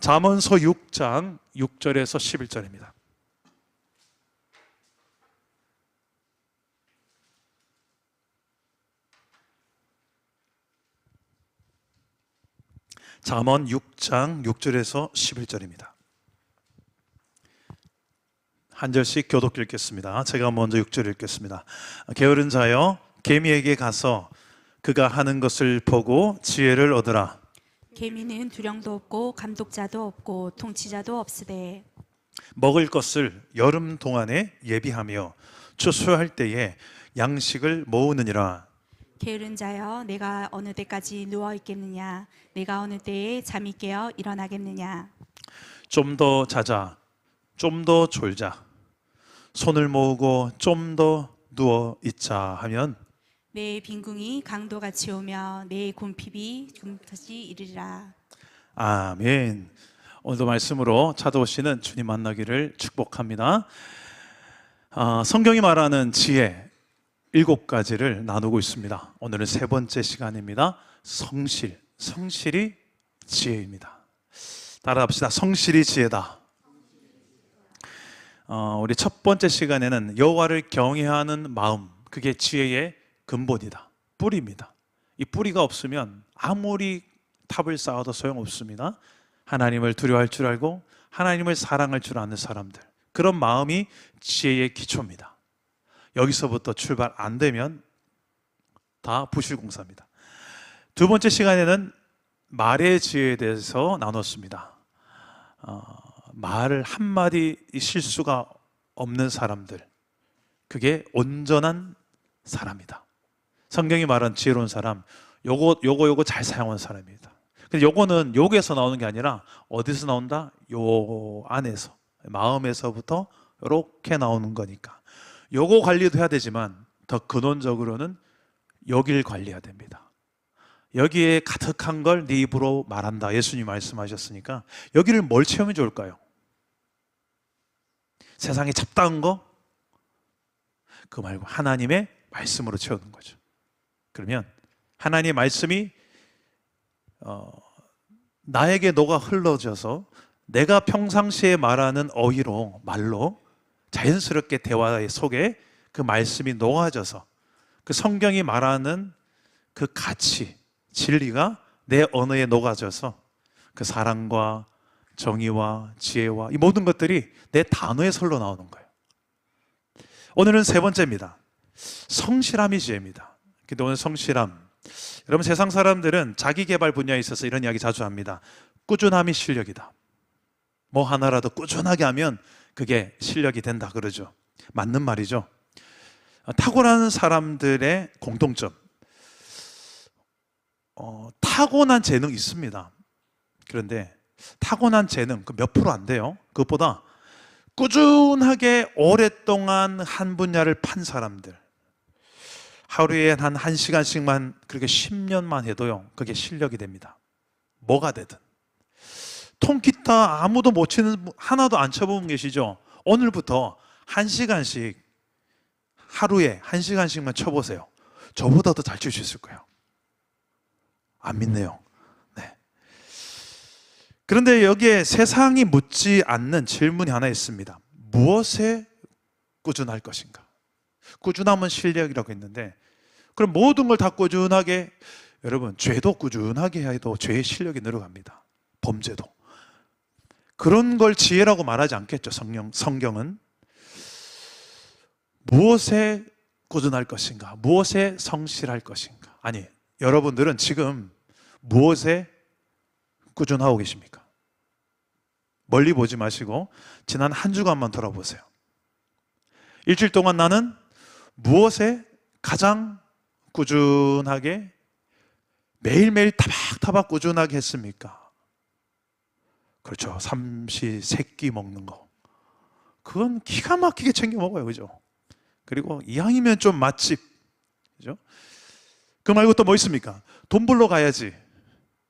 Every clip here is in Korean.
잠언서 6장 6절에서 11절입니다. 잠언 6장 6절에서 11절입니다. 한 절씩 교독 읽겠습니다. 제가 먼저 6절 읽겠습니다. 게으른 자여 개미에게 가서 그가 하는 것을 보고 지혜를 얻으라. 개미는 두령도 없고 감독자도 없고 통치자도 없으되 먹을 것을 여름 동안에 예비하며 추수할 때에 양식을 모으느니라. 게으른 자여 내가 어느 때까지 누워 있겠느냐 내가 어느 때에 잠이 깨어 일어나겠느냐. 좀 더 자자, 좀 더 졸자, 손을 모으고 좀 더 누워 있자 하면 내 빈궁이 강도같이 오며 내 곰핍이 금같이 이르리라. 아멘. 오늘도 말씀으로 찾아오시는 주님 만나기를 축복합니다. 성경이 말하는 지혜 7가지를 나누고 있습니다. 오늘은 세 번째 시간입니다. 성실, 성실이 지혜입니다. 따라합시다. 성실이 지혜다. 우리 첫 번째 시간에는 여호와를 경외하는 마음, 그게 지혜의 근본이다, 뿌리입니다. 이 뿌리가 없으면 아무리 탑을 쌓아도 소용없습니다. 하나님을 두려워할 줄 알고 하나님을 사랑할 줄 아는 사람들, 그런 마음이 지혜의 기초입니다. 여기서부터 출발 안 되면 다 부실공사입니다. 두 번째 시간에는 말의 지혜에 대해서 나눴습니다. 말을 한마디 실수가 없는 사람들, 그게 온전한 사람이다. 성경이 말한 지혜로운 사람, 요거 잘 사용하는 사람입니다. 근데 요거는 욕에서 나오는 게 아니라 어디서 나온다? 요 안에서, 마음에서부터 이렇게 나오는 거니까 요거 관리도 해야 되지만 더 근원적으로는 여길 관리해야 됩니다. 여기에 가득한 걸 네 입으로 말한다, 예수님 말씀하셨으니까 여기를 뭘 채우면 좋을까요? 세상에 잡다한 거? 그거 말고 하나님의 말씀으로 채우는 거죠. 그러면 하나님의 말씀이 나에게 녹아 흘러져서 내가 평상시에 말하는 어휘로, 말로 자연스럽게 대화 속에 그 말씀이 녹아져서 그 성경이 말하는 그 가치, 진리가 내 언어에 녹아져서 그 사랑과 정의와 지혜와 이 모든 것들이 내 단어에서 흘러나오는 거예요. 오늘은 세 번째입니다. 성실함이 지혜입니다. 근데 오늘 성실함, 여러분 세상 사람들은 자기 개발 분야에 있어서 이런 이야기 자주 합니다. 꾸준함이 실력이다. 뭐 하나라도 꾸준하게 하면 그게 실력이 된다 그러죠. 맞는 말이죠. 타고난 사람들의 공통점, 타고난 재능이 있습니다. 그런데 타고난 재능 그 몇 프로 안 돼요. 그것보다 꾸준하게 오랫동안 한 분야를 판 사람들, 하루에 한 1시간씩만 그렇게 10년만 해도요, 그게 실력이 됩니다. 뭐가 되든. 통기타 아무도 못 치는, 하나도 안 쳐본 분 계시죠? 오늘부터 1시간씩, 하루에 1시간씩만 쳐보세요. 저보다 더 잘 칠 수 있을 거예요. 안 믿네요. 네. 그런데 여기에 세상이 묻지 않는 질문이 하나 있습니다. 무엇에 꾸준할 것인가? 꾸준함은 실력이라고 했는데, 그럼 모든 걸 다 꾸준하게, 여러분 죄도 꾸준하게 해도 죄의 실력이 늘어갑니다. 범죄도. 그런 걸 지혜라고 말하지 않겠죠. 성경은. 무엇에 꾸준할 것인가? 무엇에 성실할 것인가? 아니, 여러분들은 지금 무엇에 꾸준하고 계십니까? 멀리 보지 마시고 지난 한 주간만 돌아보세요. 일주일 동안 나는 무엇에 가장 꾸준하게, 매일매일 타박타박 꾸준하게 했습니까? 그렇죠. 삼시세끼 먹는 거, 그건 기가 막히게 챙겨 먹어요. 그죠? 그리고 이왕이면 좀 맛집, 그죠? 그 말고 또 뭐 있습니까? 돈 벌러 가야지.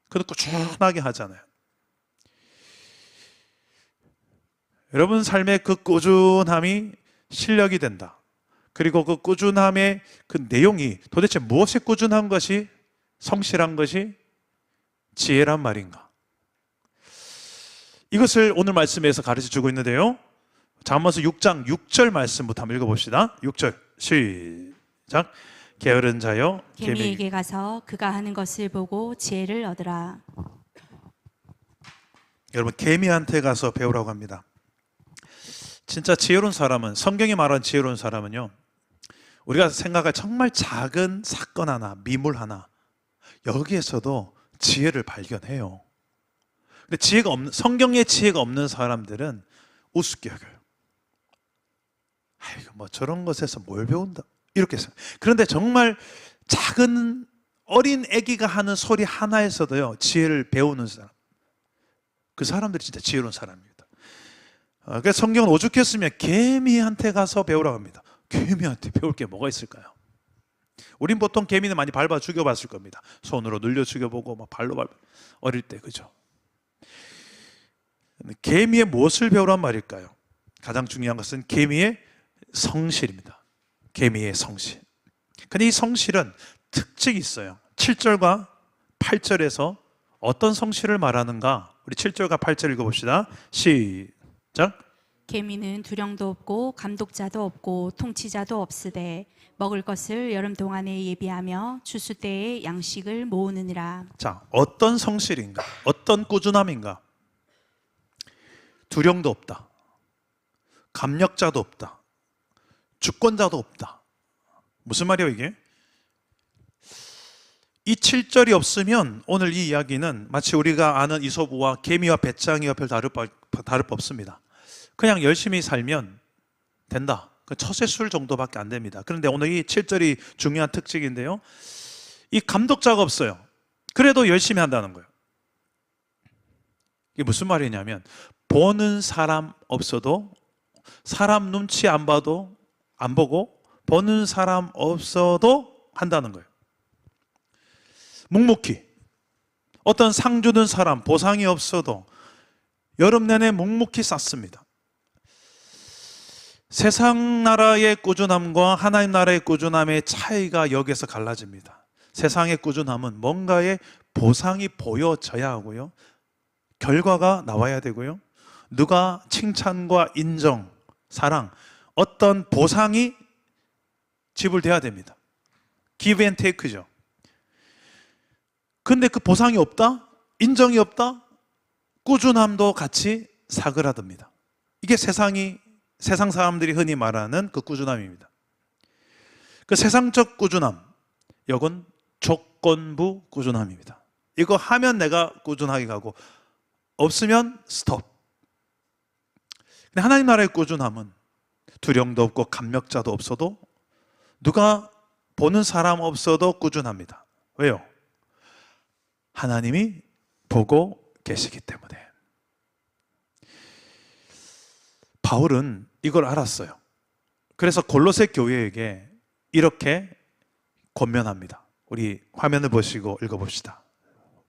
그것도 꾸준하게 하잖아요. 여러분 삶의 그 꾸준함이 실력이 된다. 그리고 그 꾸준함의 그 내용이 도대체 무엇에 꾸준한 것이, 성실한 것이 지혜란 말인가? 이것을 오늘 말씀에서 가르쳐 주고 있는데요. 잠언서 6장 6절 말씀부터 한번 읽어봅시다. 6절 시작. 게으른 자여 개미에게 가서 그가 하는 것을 보고 지혜를 얻으라. 여러분, 개미한테 가서 배우라고 합니다. 진짜 지혜로운 사람은, 성경이 말하는 지혜로운 사람은요, 우리가 생각할 정말 작은 사건 하나, 미물 하나, 여기에서도 지혜를 발견해요. 근데 지혜가 없는, 성경에 지혜가 없는 사람들은 우습게 여겨요. 아이고, 뭐 저런 것에서 뭘 배운다, 이렇게 해서. 그런데 정말 작은 어린 아기가 하는 소리 하나에서도요, 지혜를 배우는 사람, 그 사람들이 진짜 지혜로운 사람입니다. 그래서 성경은 오죽했으면 개미한테 가서 배우라고 합니다. 개미한테 배울 게 뭐가 있을까요? 우린 보통 개미는 많이 밟아 죽여봤을 겁니다. 손으로 늘려 죽여보고 막 발로 밟아, 어릴 때, 그죠? 개미의 무엇을 배우란 말일까요? 가장 중요한 것은 개미의 성실입니다. 개미의 성실. 근데 이 성실은 특징이 있어요. 7절과 8절에서 어떤 성실을 말하는가? 우리 7절과 8절 읽어봅시다. 시작. 개미는 두령도 없고 감독자도 없고 통치자도 없으되 먹을 것을 여름 동안에 예비하며 추수 때에 양식을 모으느니라. 자, 어떤 성실인가? 어떤 꾸준함인가? 두령도 없다. 감력자도 없다. 주권자도 없다. 무슨 말이에요, 이게? 이 7절이 없으면 오늘 이 이야기는 마치 우리가 아는 이솝우와 개미와 배짱이와 별 다를 바 없습니다. 그냥 열심히 살면 된다. 그 처세술 정도밖에 안 됩니다. 그런데 오늘 이 7절이 중요한 특징인데요, 이 감독자가 없어요. 그래도 열심히 한다는 거예요. 이게 무슨 말이냐면, 보는 사람 없어도, 사람 눈치 안 봐도, 안 보고 보는 사람 없어도 한다는 거예요. 묵묵히, 어떤 상 주는 사람, 보상이 없어도 여름 내내 묵묵히 쌓습니다. 세상 나라의 꾸준함과 하나님 나라의 꾸준함의 차이가 여기서 갈라집니다. 세상의 꾸준함은 뭔가의 보상이 보여져야 하고요, 결과가 나와야 되고요, 누가 칭찬과 인정, 사랑, 어떤 보상이 지불돼야 됩니다. give and take죠. 근데 그 보상이 없다? 인정이 없다? 꾸준함도 같이 사그라듭니다. 이게 세상 사람들이 흔히 말하는 그 꾸준함입니다. 그 세상적 꾸준함, 이건 조건부 꾸준함입니다. 이거 하면 내가 꾸준하게 가고, 없으면 스톱. 근데 하나님 나라의 꾸준함은 두령도 없고 감력자도 없어도, 누가 보는 사람 없어도 꾸준합니다. 왜요? 하나님이 보고 계시기 때문에. 바울은 이걸 알았어요. 그래서 골로새 교회에게 이렇게 권면합니다. 우리 화면을 보시고 읽어봅시다.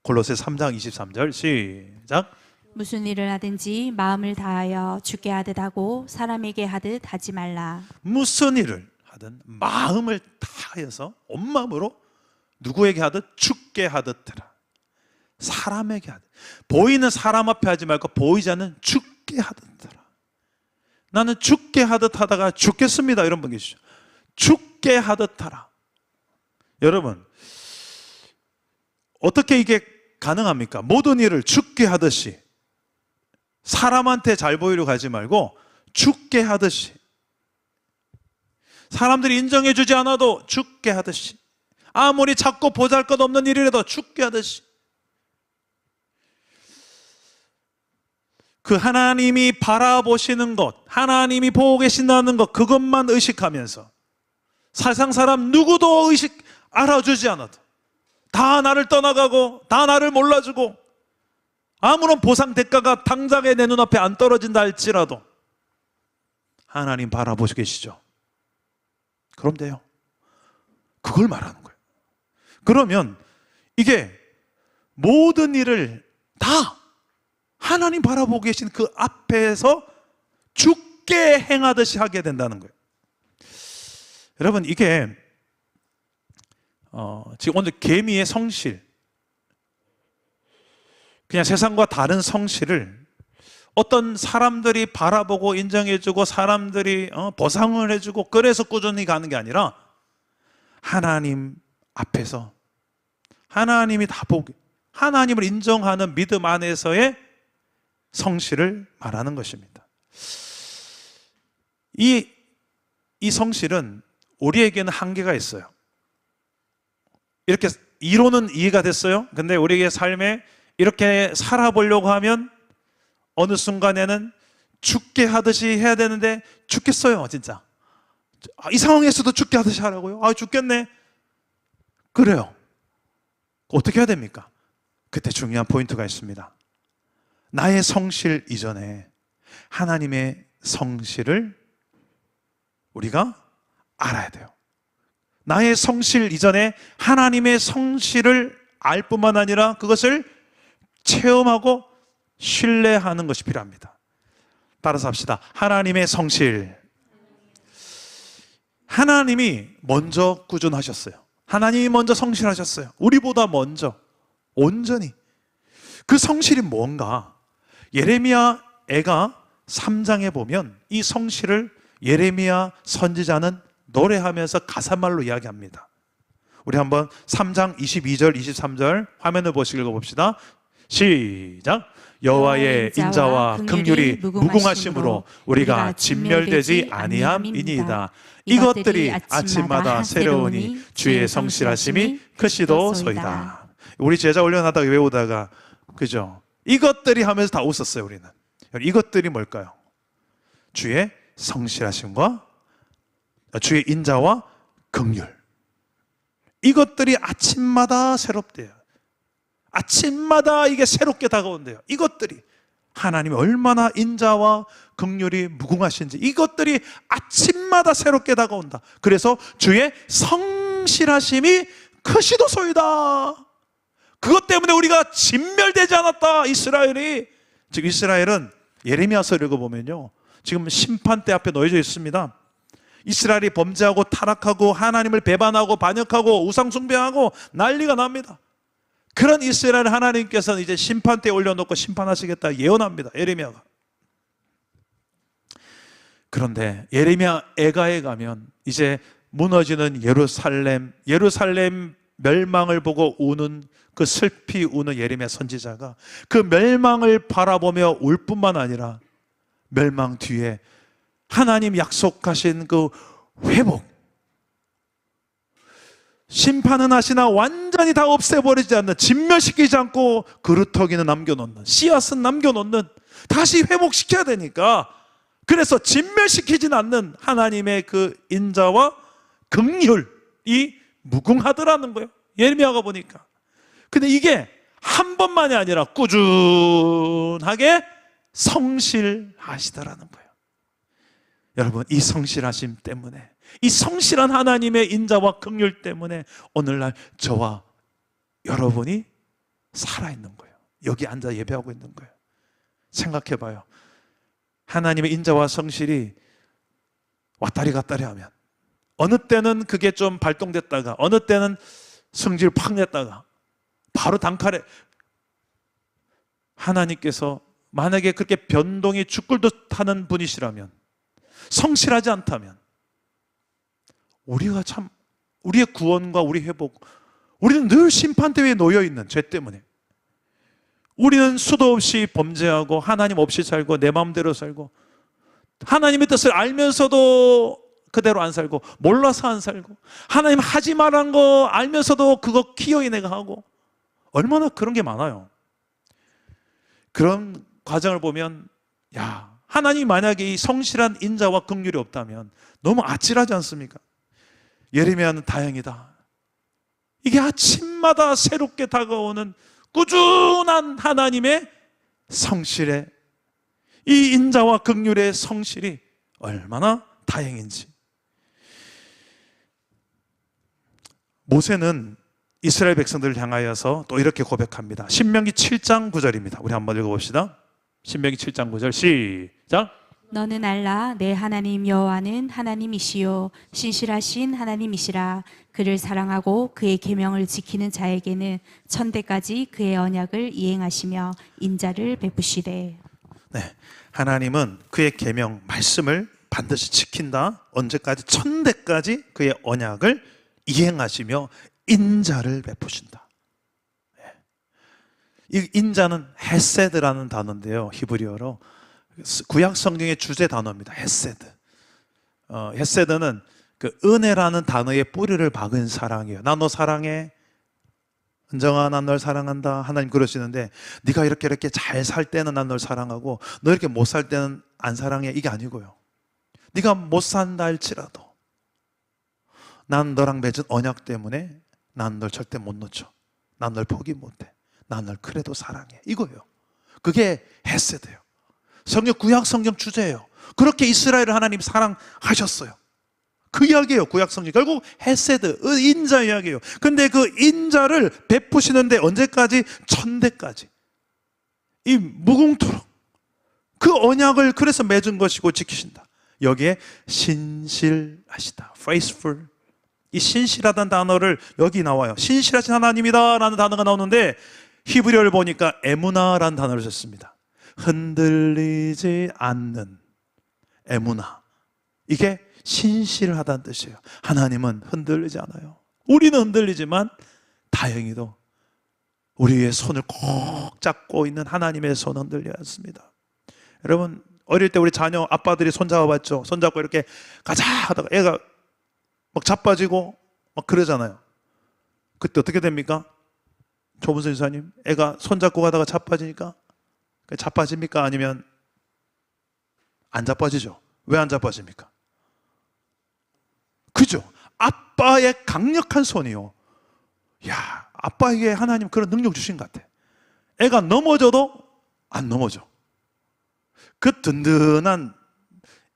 골로새 3장 23절 시작. 무슨 일을 하든지 마음을 다하여 주께 하듯 하고 사람에게 하듯 하지 말라. 무슨 일을 하든 마음을 다하여서 온 마음으로 누구에게 하듯 주께 하듯 해라. 사람에게 하듯. 보이는 사람 앞에 하지 말고 보이지 않는 주께 하듯 해라. 나는 주께 하듯 하다가 죽겠습니다, 이런 분 계시죠? 주께 하듯 하라. 여러분, 어떻게 이게 가능합니까? 모든 일을 주께 하듯이, 사람한테 잘 보이려고 하지 말고 주께 하듯이, 사람들이 인정해 주지 않아도 주께 하듯이, 아무리 작고 보잘것없는 일이라도 주께 하듯이, 그 하나님이 바라보시는 것, 하나님이 보고 계신다는 것, 그것만 의식하면서, 세상 사람 누구도 알아주지 않아도, 다 나를 떠나가고 다 나를 몰라주고 아무런 보상 대가가 당장에 내 눈앞에 안 떨어진다 할지라도 하나님 바라보시고 계시죠. 그럼 돼요. 그걸 말하는 거예요. 그러면 이게 모든 일을 다 하나님 바라보고 계신 그 앞에서 주께 행하듯이 하게 된다는 거예요. 여러분, 이게 지금 오늘 개미의 성실, 그냥 세상과 다른 성실을 어떤 사람들이 바라보고 인정해주고 사람들이 보상을 해주고 그래서 꾸준히 가는 게 아니라 하나님 앞에서 하나님이 다 보고 하나님을 인정하는 믿음 안에서의 성실을 말하는 것입니다. 이 성실은 우리에게는 한계가 있어요. 이렇게 이론은 이해가 됐어요. 근데 우리의 삶에 이렇게 살아보려고 하면 어느 순간에는 죽게 하듯이 해야 되는데 죽겠어요, 진짜. 이 상황에서도 죽게 하듯이 하라고요? 죽겠네. 그래요. 어떻게 해야 됩니까? 그때 중요한 포인트가 있습니다. 나의 성실 이전에 하나님의 성실을 우리가 알아야 돼요. 나의 성실 이전에 하나님의 성실을 알 뿐만 아니라 그것을 체험하고 신뢰하는 것이 필요합니다. 따라서 합시다. 하나님의 성실. 하나님이 먼저 꾸준하셨어요. 하나님이 먼저 성실하셨어요. 우리보다 먼저 온전히. 그 성실이 뭔가? 예레미야 애가 3장에 보면 이 성실을 예레미야 선지자는 노래하면서 가사말로 이야기합니다. 우리 한번 3장 22절 23절 화면을 보시고 읽어봅시다. 시작. 여호와의 인자와 긍휼이 무궁하심으로 우리가 진멸되지 아니함이니이다. 이것들이 아침마다 새로우니 주의 성실하심이 크시도소이다. 우리 제자 훈련하다가 외우다가 그죠? 이것들이 하면서 다 웃었어요. 우리는. 이것들이 뭘까요? 주의 성실하심과 주의 인자와 긍휼. 이것들이 아침마다 새롭대요. 아침마다 이게 새롭게 다가온대요. 이것들이 하나님이 얼마나 인자와 긍휼이 무궁하신지 이것들이 아침마다 새롭게 다가온다. 그래서 주의 성실하심이 크시도소이다. 그것 때문에 우리가 진멸되지 않았다. 이스라엘이. 즉 이스라엘은 예레미야서를 읽어보면요, 지금 심판대 앞에 놓여져 있습니다. 이스라엘이 범죄하고 타락하고 하나님을 배반하고 반역하고 우상숭배하고 난리가 납니다. 그런 이스라엘 하나님께서는 이제 심판대에 올려놓고 심판하시겠다 예언합니다. 예레미야가. 그런데 예레미야 애가에 가면 이제 무너지는 예루살렘 멸망을 보고 우는 그 슬피 우는 예레미야 선지자가 그 멸망을 바라보며 울 뿐만 아니라 멸망 뒤에 하나님 약속하신 그 회복, 심판은 하시나 완전히 다 없애버리지 않는, 진멸시키지 않고 그루터기는 남겨놓는, 씨앗은 남겨놓는, 다시 회복시켜야 되니까 그래서 진멸시키진 않는 하나님의 그 인자와 긍휼이 무궁하더라는 거예요. 예레미야가 보니까. 근데 이게 한 번만이 아니라 꾸준하게 성실하시더라는 거예요. 여러분, 이 성실하심 때문에, 이 성실한 하나님의 인자와 긍휼 때문에 오늘날 저와 여러분이 살아있는 거예요. 여기 앉아 예배하고 있는 거예요. 생각해봐요. 하나님의 인자와 성실이 왔다리 갔다리 하면 어느 때는 그게 좀 발동됐다가 어느 때는 성질 팍 냈다가 바로 단칼에 하나님께서 만약에 그렇게 변동이 죽굴도 타는 분이시라면, 성실하지 않다면 우리가 참, 우리의 구원과 우리 회복, 우리는 늘 심판대에 놓여있는 죄 때문에 우리는 수도 없이 범죄하고 하나님 없이 살고 내 마음대로 살고 하나님의 뜻을 알면서도 그대로 안 살고 몰라서 안 살고 하나님 하지 말란 거 알면서도 그거 기어이 내가 하고, 얼마나 그런 게 많아요. 그런 과정을 보면 야, 하나님이 만약에 이 성실한 인자와 긍휼이 없다면 너무 아찔하지 않습니까? 예레미야는 다행이다. 이게 아침마다 새롭게 다가오는 꾸준한 하나님의 성실의, 이 인자와 긍휼의 성실이 얼마나 다행인지. 모세는 이스라엘 백성들을 향하여서 또 이렇게 고백합니다. 신명기 7장 9절입니다. 우리 한번 읽어봅시다. 신명기 7장 9절 시작. 너는 알라 내 하나님 여호와는 하나님이시요 신실하신 하나님이시라. 그를 사랑하고 그의 계명을 지키는 자에게는 천대까지 그의 언약을 이행하시며 인자를 베푸시되. 네, 하나님은 그의 계명 말씀을 반드시 지킨다. 언제까지? 천대까지 그의 언약을 이행하시며 인자를 베푸신다. 이 인자는 헤세드라는 단어인데요, 히브리어로 구약 성경의 주제 단어입니다. 헤세드. 헤세드는 그 은혜라는 단어의 뿌리를 박은 사랑이에요. 나 너 사랑해. 은정아, 난 널 사랑한다. 하나님 그러시는데, 네가 이렇게 잘 살 때는 난 널 사랑하고 너 이렇게 못 살 때는 안 사랑해. 이게 아니고요. 네가 못 산다 할지라도 난 너랑 맺은 언약 때문에 난 널 절대 못 놓쳐. 난 널 포기 못해. 난 널 그래도 사랑해. 이거예요. 그게 헤세드예요. 성경 구약 성경 주제예요. 그렇게 이스라엘을 하나님 사랑하셨어요. 그 이야기예요. 구약 성경 결국 헤세드, 인자 이야기예요. 근데 그 인자를 베푸시는데 언제까지? 천대까지. 이 무궁토록 그 언약을 그래서 맺은 것이고 지키신다. 여기에 신실하시다. faithful. 이 신실하다는 단어를 여기 나와요. 신실하신 하나님이다 라는 단어가 나오는데 히브리어를 보니까 에무나라는 단어를 썼습니다. 흔들리지 않는 에무나. 이게 신실하다는 뜻이에요. 하나님은 흔들리지 않아요. 우리는 흔들리지만 다행히도 우리의 손을 꼭 잡고 있는 하나님의 손은 흔들리지 않습니다. 여러분, 어릴 때 우리 자녀 아빠들이 손 잡아봤죠. 손 잡고 이렇게 가자 하다가 애가 막 자빠지고 막 그러잖아요. 그때 어떻게 됩니까? 조문선 지사님, 애가 손 잡고 가다가 자빠지니까 자빠집니까? 아니면 안 자빠지죠? 왜 안 자빠집니까? 그죠? 아빠의 강력한 손이요. 야, 아빠에게 하나님 그런 능력 주신 것 같아. 애가 넘어져도 안 넘어져. 그 든든한,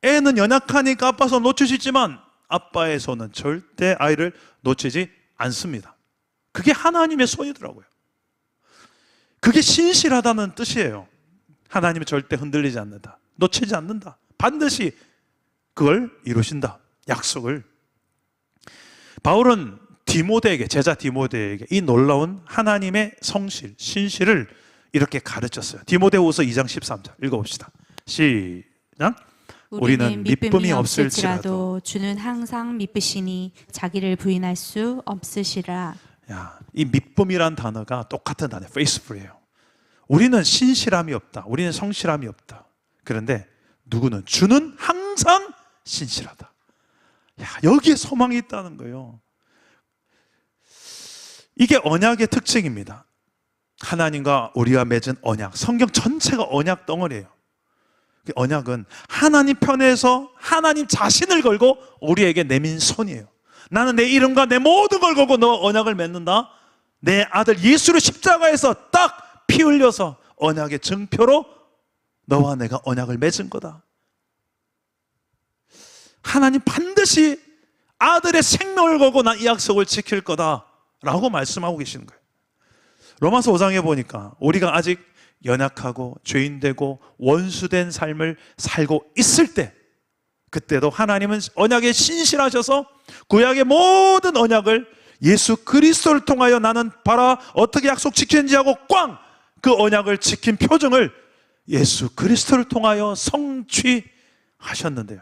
애는 연약하니까 아빠 손 놓칠 수 있지만 아빠의 손은 절대 아이를 놓치지 않습니다. 그게 하나님의 손이더라고요. 그게 신실하다는 뜻이에요. 하나님은 절대 흔들리지 않는다. 놓치지 않는다. 반드시 그걸 이루신다. 약속을. 바울은 디모데에게, 제자 디모데에게 이 놀라운 하나님의 성실, 신실을 이렇게 가르쳤어요. 디모데후서 2장 13절 읽어봅시다. 시작. 우리는 미쁨이 없을지라도 주는 항상 미쁘시니 자기를 부인할 수 없으시라. 야, 이 미쁨이란 단어가 똑같은 단어예요. faithful이에요. 우리는 신실함이 없다. 우리는 성실함이 없다. 그런데 누구는? 주는 항상 신실하다. 야, 여기에 소망이 있다는 거예요. 이게 언약의 특징입니다. 하나님과 우리가 맺은 언약. 성경 전체가 언약 덩어리예요. 언약은 하나님 편에서 하나님 자신을 걸고 우리에게 내민 손이에요. 나는 내 이름과 내 모든 걸 걸고 너 언약을 맺는다. 내 아들 예수를 십자가에서 딱 피 흘려서 언약의 증표로 너와 내가 언약을 맺은 거다. 하나님 반드시 아들의 생명을 걸고 난 이 약속을 지킬 거다 라고 말씀하고 계시는 거예요. 로마서 5장에 보니까 우리가 아직 연약하고 죄인되고 원수된 삶을 살고 있을 때, 그때도 하나님은 언약에 신실하셔서 구약의 모든 언약을 예수 그리스도를 통하여 나는 봐라 어떻게 약속 지키는지 하고 꽝! 그 언약을 지킨 표정을 예수 그리스도를 통하여 성취하셨는데요.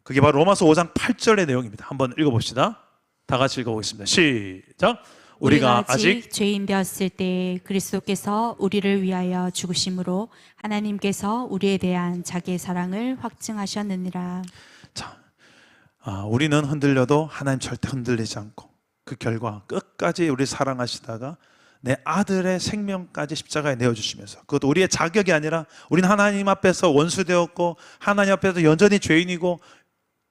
그게 바로 로마서 5장 8절의 내용입니다. 한번 읽어봅시다. 다 같이 읽어보겠습니다. 시작. 우리가 아직 죄인 되었을 때 그리스도께서 우리를 위하여 죽으심으로 하나님께서 우리에 대한 자기의 사랑을 확증하셨느니라. 자, 우리는 흔들려도 하나님 절대 흔들리지 않고 그 결과 끝까지 우리 사랑하시다가 내 아들의 생명까지 십자가에 내어주시면서, 그것도 우리의 자격이 아니라 우리는 하나님 앞에서 원수되었고 하나님 앞에서 여전히 죄인이고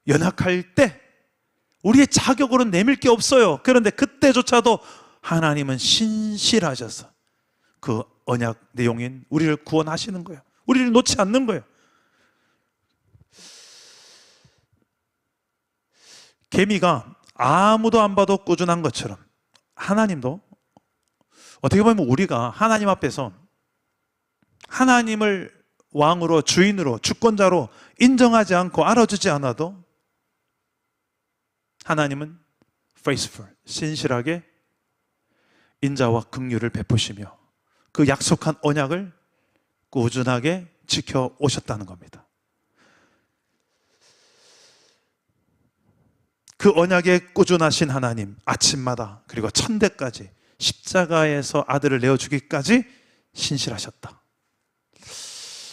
연약할 때 우리의 자격으로는 내밀 게 없어요. 그런데 그때조차도 하나님은 신실하셔서 그 언약 내용인 우리를 구원하시는 거예요. 우리를 놓지 않는 거예요. 개미가 아무도 안 봐도 꾸준한 것처럼 하나님도 어떻게 보면 우리가 하나님 앞에서 하나님을 왕으로, 주인으로, 주권자로 인정하지 않고 알아주지 않아도 하나님은 faithful, 신실하게 인자와 긍휼을 베푸시며 그 약속한 언약을 꾸준하게 지켜오셨다는 겁니다. 그 언약에 꾸준하신 하나님, 아침마다 그리고 천대까지 십자가에서 아들을 내어주기까지 신실하셨다.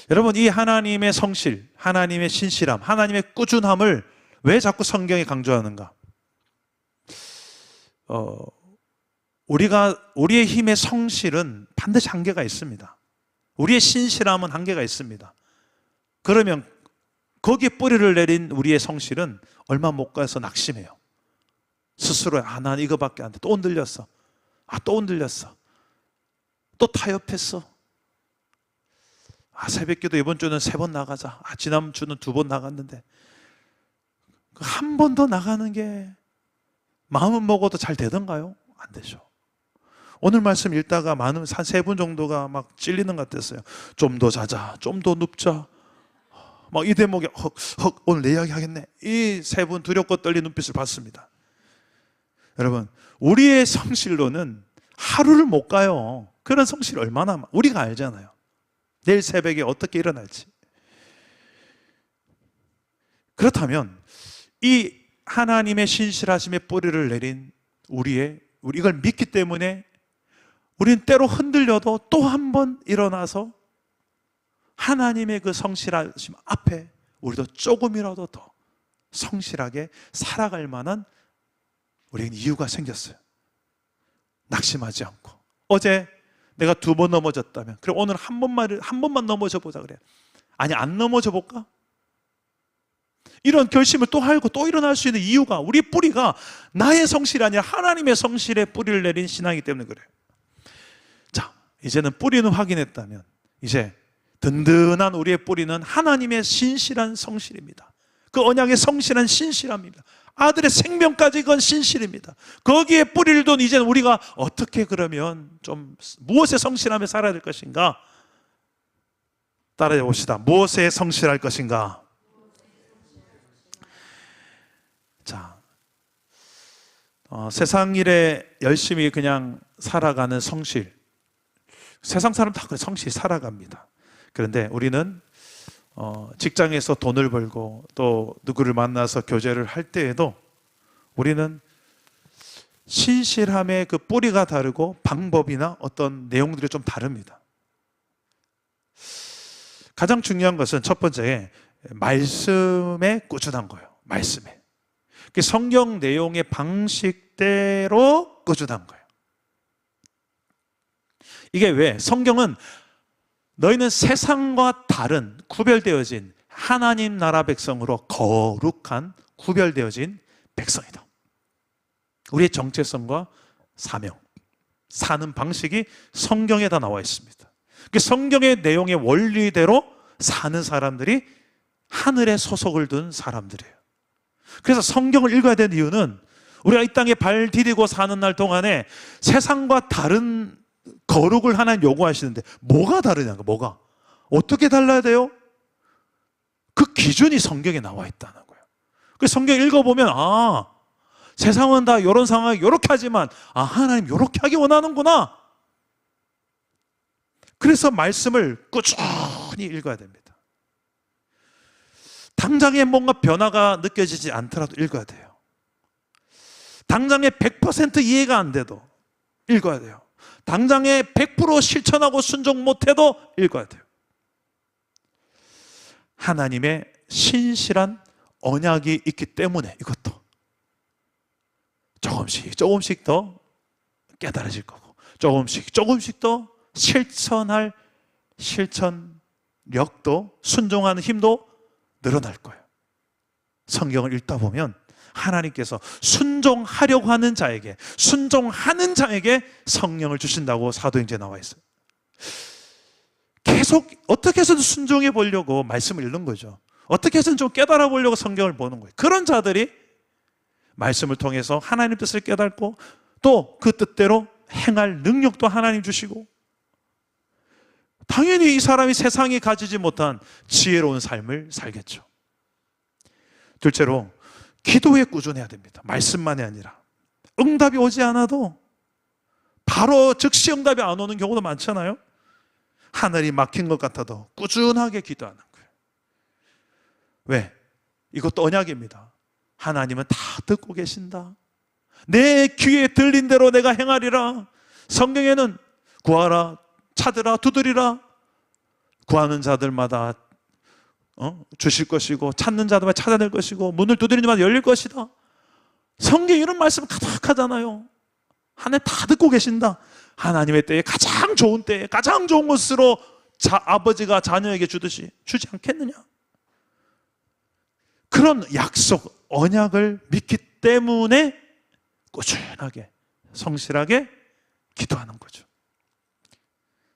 여러분, 이 하나님의 성실, 하나님의 신실함, 하나님의 꾸준함을 왜 자꾸 성경에 강조하는가? 우리의 힘의 성실은 반드시 한계가 있습니다. 우리의 신실함은 한계가 있습니다. 그러면 거기에 뿌리를 내린 우리의 성실은 얼마 못 가서 낙심해요. 스스로 난 이거밖에 안 돼. 또 흔들렸어. 또 흔들렸어. 또 타협했어. 새벽기도 이번 주는 3번 나가자. 지난 주는 2번 나갔는데 한 번 더 나가는 게 마음은 먹어도 잘 되던가요? 안 되죠. 오늘 말씀 읽다가 한 3분 정도가 막 찔리는 것 같았어요. 좀 더 자자, 좀 더 눕자. 막 이 대목에 오늘 내 이야기 하겠네. 이 3분 두렵고 떨리는 눈빛을 봤습니다. 여러분, 우리의 성실로는 하루를 못 가요. 그런 성실 얼마나 우리가 알잖아요. 내일 새벽에 어떻게 일어날지. 그렇다면 이 하나님의 신실하심의 뿌리를 내린 우리 이걸 믿기 때문에 우리는 때로 흔들려도 또 한 번 일어나서 하나님의 그 성실하심 앞에 우리도 조금이라도 더 성실하게 살아갈 만한 우리에게 이유가 생겼어요. 낙심하지 않고. 어제 내가 2번 넘어졌다면, 그래 오늘 한 번만 넘어져 보자 그래. 아니, 안 넘어져 볼까? 이런 결심을 또 하고 또 일어날 수 있는 이유가, 우리 뿌리가 나의 성실이 아니라 하나님의 성실에 뿌리를 내린 신앙이기 때문에 그래요. 자, 이제는 뿌리는 확인했다면 이제 든든한 우리의 뿌리는 하나님의 신실한 성실입니다. 그 언약의 성실한 신실함입니다. 아들의 생명까지 건 신실입니다. 거기에 뿌리를 둔 이제는 우리가 어떻게 그러면 좀 무엇에 성실하며 살아야 될 것인가? 따라해 봅시다. 무엇에 성실할 것인가? 자, 세상 일에 열심히 그냥 살아가는 성실. 세상 사람 다 그래 성실히 살아갑니다. 그런데 우리는 직장에서 돈을 벌고 또 누구를 만나서 교제를 할 때에도 우리는 신실함의 그 뿌리가 다르고 방법이나 어떤 내용들이 좀 다릅니다. 가장 중요한 것은 첫 번째, 말씀에 꾸준한 거예요. 말씀에. 그 성경 내용의 방식대로 꾸준한 거예요. 이게 왜? 성경은 너희는 세상과 다른 구별되어진 하나님 나라 백성으로 거룩한 구별되어진 백성이다. 우리의 정체성과 사명, 사는 방식이 성경에 다 나와 있습니다. 그 성경의 내용의 원리대로 사는 사람들이 하늘에 소속을 둔 사람들이에요. 그래서 성경을 읽어야 되는 이유는 우리가 이 땅에 발 디디고 사는 날 동안에 세상과 다른 거룩을 하나님 요구하시는데 뭐가 다르냐가, 뭐가 어떻게 달라야 돼요? 그 기준이 성경에 나와 있다는 거예요. 그 성경 읽어보면 세상은 다 이런 상황이 이렇게 하지만 하나님 이렇게 하기 원하는구나. 그래서 말씀을 꾸준히 읽어야 됩니다. 당장에 뭔가 변화가 느껴지지 않더라도 읽어야 돼요. 당장에 100% 이해가 안 돼도 읽어야 돼요. 당장에 100% 실천하고 순종 못해도 읽어야 돼요. 하나님의 신실한 언약이 있기 때문에 이것도 조금씩 더 깨달아질 거고, 조금씩 더 실천할 실천력도, 순종하는 힘도 늘어날 거예요. 성경을 읽다 보면 하나님께서 순종하려고 하는 자에게, 순종하는 자에게 성령을 주신다고 사도행전에 나와 있어요. 계속 어떻게 해서든 순종해 보려고 말씀을 읽는 거죠. 어떻게 해서든 좀 깨달아 보려고 성경을 보는 거예요. 그런 자들이 말씀을 통해서 하나님 뜻을 깨닫고 또 그 뜻대로 행할 능력도 하나님 주시고, 당연히 이 사람이 세상이 가지지 못한 지혜로운 삶을 살겠죠. 둘째로, 기도에 꾸준해야 됩니다. 말씀만이 아니라 응답이 오지 않아도 바로 즉시 응답이 안 오는 경우도 많잖아요. 하늘이 막힌 것 같아도 꾸준하게 기도하는 거예요. 왜? 이것도 언약입니다. 하나님은 다 듣고 계신다. 내 귀에 들린 대로 내가 행하리라. 성경에는 구하라, 찾으라, 두드리라. 구하는 자들마다 주실 것이고, 찾는 자들마다 찾아낼 것이고, 문을 두드리는 자마다 열릴 것이다. 성경에 이런 말씀 가득하잖아요. 하나님 다 듣고 계신다. 하나님의 때에 가장 좋은 때에 가장 좋은 것으로 아버지가 자녀에게 주듯이 주지 않겠느냐. 그런 약속, 언약을 믿기 때문에 꾸준하게 성실하게 기도하는 거죠.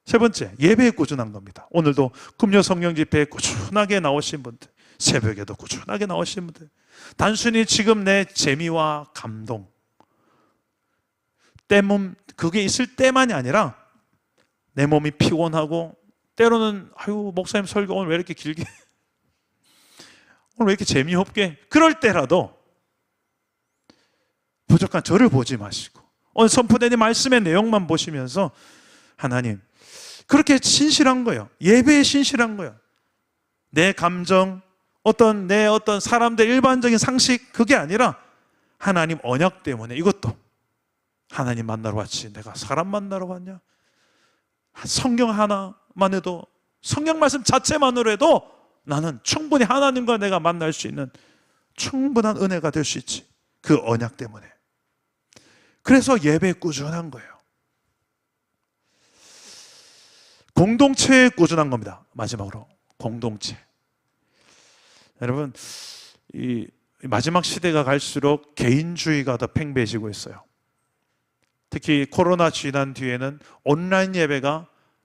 세 번째, 예배에 꾸준한 겁니다. 오늘도 금요 성령 집회에 꾸준하게 나오신 분들, 새벽에도 꾸준하게 나오신 분들, 단순히 지금 내 재미와 감동 때문, 그게 있을 때만이 아니라 내 몸이 피곤하고, 때로는 아유 목사님 설교 오늘 왜 이렇게 길게 오늘 왜 이렇게 재미없게, 그럴 때라도 부족한 저를 보지 마시고 오늘 선포된 말씀의 내용만 보시면서 하나님, 그렇게 신실한 거예요. 예배에 신실한 거예요. 내 감정, 내 어떤 사람들 일반적인 상식, 그게 아니라 하나님 언약 때문에, 이것도 하나님 만나러 왔지 내가 사람 만나러 왔냐? 성경 하나만 해도, 성경 말씀 자체만으로 해도 나는 충분히 하나님과 내가 만날 수 있는 충분한 은혜가 될 수 있지. 그 언약 때문에. 그래서 예배에 꾸준한 거예요. 공동체에 꾸준한 겁니다. 마지막으로 공동체. 여러분, 이 마지막 시대가 갈수록 개인주의가 더 팽배해지고 있어요. 특히 코로나 지난 뒤에는 온라인